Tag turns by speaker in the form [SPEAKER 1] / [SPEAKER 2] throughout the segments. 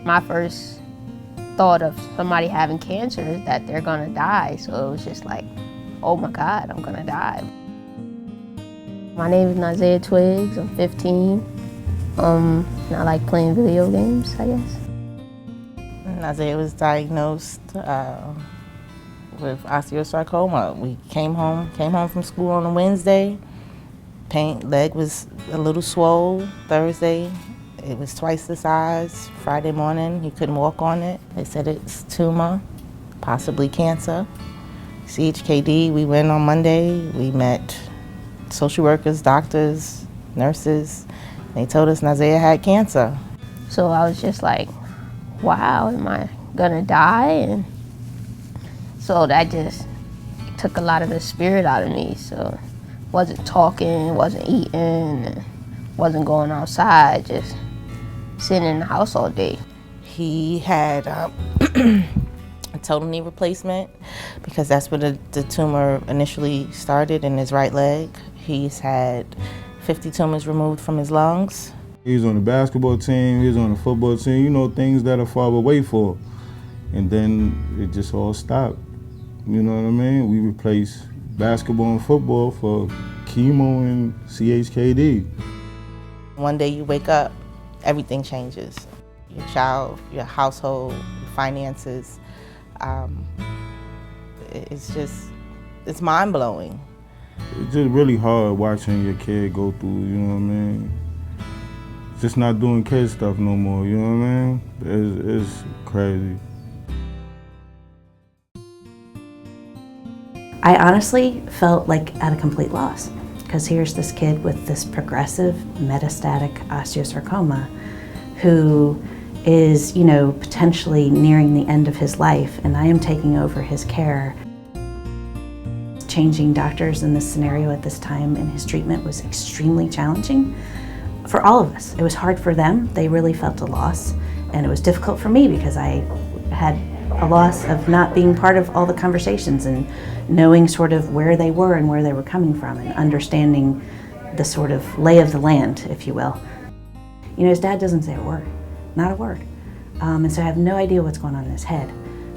[SPEAKER 1] my first thought of somebody having cancer is that they're gonna die. So it was just like, oh my God, I'm gonna die. My name is Nazea Twiggs, I'm 15. And I like playing video games, I guess.
[SPEAKER 2] Nazea was diagnosed with osteosarcoma. We came home from school on a Wednesday. Leg was a little swole. Thursday, it was twice the size. Friday morning, he couldn't walk on it. They said it's tumor, possibly cancer. CHKD, we went on Monday. We met social workers, doctors, nurses. They told us Nazea had cancer.
[SPEAKER 1] So I was just like, wow, am I gonna die? And so that just took a lot of the spirit out of me. So wasn't talking, wasn't eating, wasn't going outside, just sitting in the house all day.
[SPEAKER 2] He had a total knee replacement because that's where the tumor initially started in his right leg. He's had 50 tumors removed from his lungs.
[SPEAKER 3] He was on the basketball team, he was on the football team, you know, things that are far away for. And then it just all stopped. You know what I mean? We replaced basketball and football for chemo and CHKD.
[SPEAKER 2] One day you wake up, everything changes. Your child, your household, your finances. It's mind-blowing.
[SPEAKER 3] It's just really hard watching your kid go through, you know what I mean? Just not doing kid stuff no more, you know what I mean? It's crazy.
[SPEAKER 4] I honestly felt like at a complete loss, because here's this kid with this progressive metastatic osteosarcoma who is, you know, potentially nearing the end of his life, and I am taking over his care. Changing doctors in this scenario at this time in his treatment was extremely challenging for all of us. It was hard for them. They really felt a loss, and it was difficult for me because I had a loss of not being part of all the conversations and knowing sort of where they were and where they were coming from and understanding the sort of lay of the land, if you will. You know, his dad doesn't say a word, not a word. And so I have no idea what's going on in his head.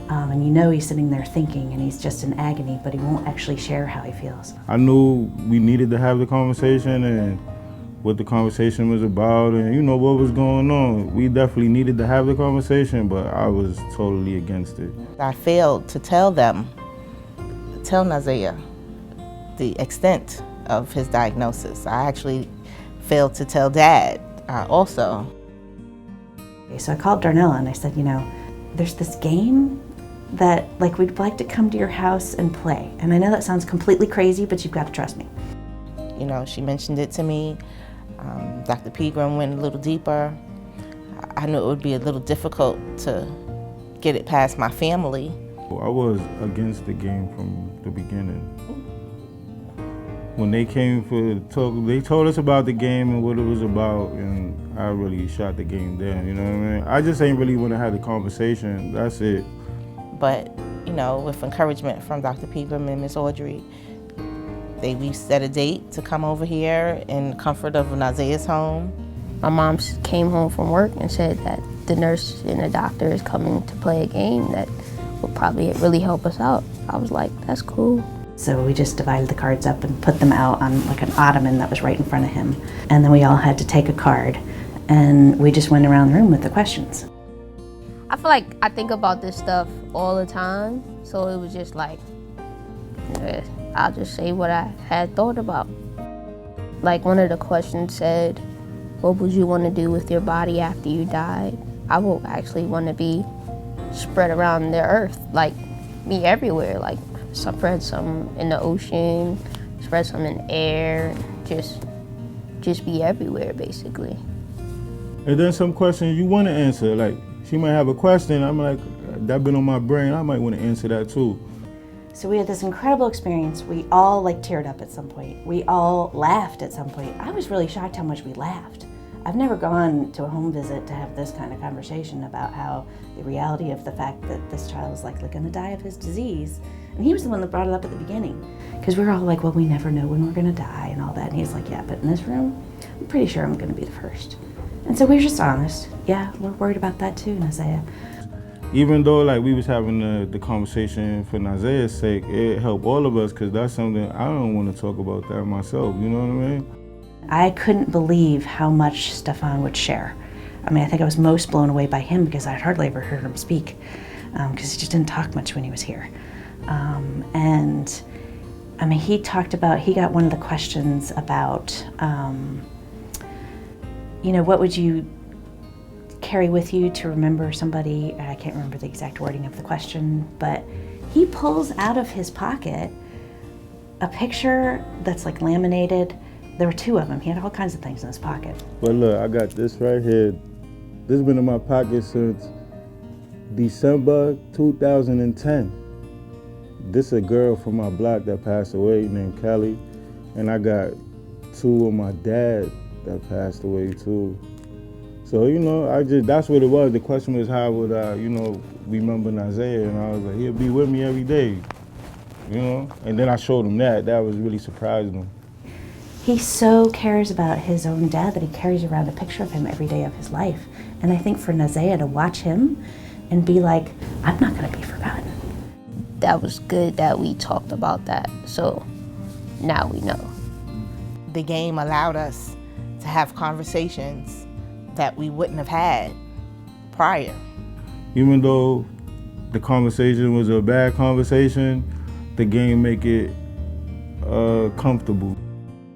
[SPEAKER 4] And you know he's sitting there thinking and he's just in agony, but he won't actually share how he feels.
[SPEAKER 3] I knew we needed to have the conversation and what the conversation was about and, you know, what was going on. We definitely needed to have the conversation, but I was totally against it.
[SPEAKER 2] I failed to tell Nazea the extent of his diagnosis. I actually failed to tell Dad also.
[SPEAKER 4] So I called Darnella and I said, you know, there's this game that like we'd like to come to your house and play. And I know that sounds completely crazy, but you've got to trust me.
[SPEAKER 2] You know, she mentioned it to me. Dr. Pegram went a little deeper. I knew it would be a little difficult to get it past my family.
[SPEAKER 3] I was against the game from the beginning. When they came for talk, they told us about the game and what it was about, and I really shot the game down, you know what I mean? I just ain't really want to have the conversation, that's it.
[SPEAKER 2] But, you know, with encouragement from Dr. Pegram and Miss Audrey, we set a date to come over here in the comfort of Nazea's home.
[SPEAKER 1] My mom came home from work and said that the nurse and the doctor is coming to play a game that will probably really help us out. I was like, that's cool.
[SPEAKER 4] So we just divided the cards up and put them out on like an ottoman that was right in front of him. And then we all had to take a card and we just went around the room with the questions.
[SPEAKER 1] I feel like I think about this stuff all the time, so it was just like, I'll just say what I had thought about. Like one of the questions said, what would you want to do with your body after you died? I will actually want to be spread around the earth, like be everywhere, like spread some in the ocean, spread some in the air, and just be everywhere basically.
[SPEAKER 3] And then some questions you want to answer, like she might have a question, I'm like, that been on my brain, I might want to answer that too.
[SPEAKER 4] So we had this incredible experience. We all like teared up at some point. We all laughed at some point. I was really shocked how much we laughed. I've never gone to a home visit to have this kind of conversation about how the reality of the fact that this child is likely going to die of his disease. And he was the one that brought it up at the beginning. Because we were all like, well, we never know when we're going to die and all that. And he's like, yeah, but in this room, I'm pretty sure I'm going to be the first. And so we were just honest. Yeah, we're worried about that too, Nazea.
[SPEAKER 3] Even though like we was having the conversation for Nazea's sake, it helped all of us because that's something I don't want to talk about that myself, you know what I mean?
[SPEAKER 4] I couldn't believe how much Stefan would share. I mean, I think I was most blown away by him because I'd hardly ever heard him speak because he just didn't talk much when he was here. And I mean, he got one of the questions about, you know, what would you carry with you to remember somebody? I can't remember the exact wording of the question, but he pulls out of his pocket a picture that's like laminated. There were two of them. He had all kinds of things in his pocket.
[SPEAKER 3] But look, I got this right here. This has been in my pocket since December 2010. This is a girl from my block that passed away named Kelly. And I got two of my dad that passed away too. So, you know, that's what it was. The question was how would I, you know, remember Nazea? And I was like, he'll be with me every day, you know? And then I showed him that. That was really surprising him.
[SPEAKER 4] He so cares about his own dad that he carries around a picture of him every day of his life. And I think for Nazea to watch him and be like, I'm not gonna be forgotten.
[SPEAKER 1] That was good that we talked about that, so now we know.
[SPEAKER 2] The game allowed us to have conversations that we wouldn't have had prior.
[SPEAKER 3] Even though the conversation was a bad conversation, the game make it comfortable.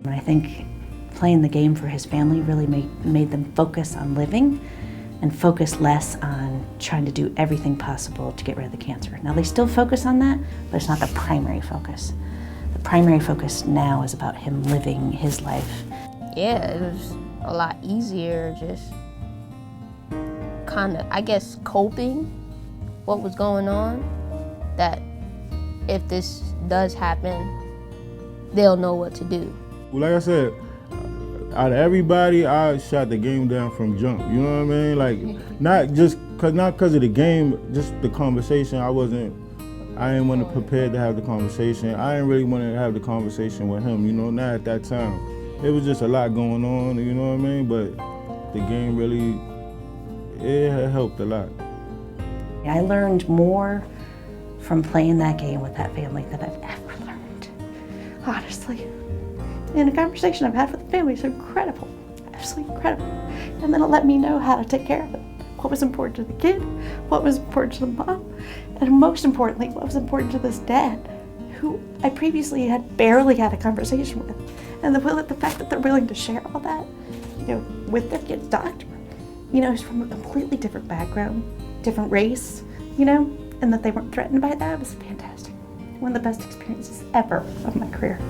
[SPEAKER 4] And I think playing the game for his family really made them focus on living and focus less on trying to do everything possible to get rid of the cancer. Now they still focus on that, but it's not the primary focus. The primary focus now is about him living his life.
[SPEAKER 1] Yeah, it was a lot easier just kind of, I guess, coping what was going on, that if this does happen, they'll know what to do.
[SPEAKER 3] Well, like I said, out of everybody, I shot the game down from jump. You know what I mean? Like, not because of the game, just the conversation. I didn't want to prepare to have the conversation. I didn't really want to have the conversation with him, you know, not at that time. It was just a lot going on, you know what I mean? But the game really, it helped a lot.
[SPEAKER 4] I learned more from playing that game with that family than I've ever learned, honestly. And the conversation I've had with the family is incredible, absolutely incredible. And then it let me know how to take care of it. What was important to the kid, what was important to the mom, and most importantly, what was important to this dad, who I previously had barely had a conversation with. And the fact that they're willing to share all that, you know, with their kid's doctor, you know, who's from a completely different background, different race, you know, and that they weren't threatened by that was fantastic. One of the best experiences ever of my career.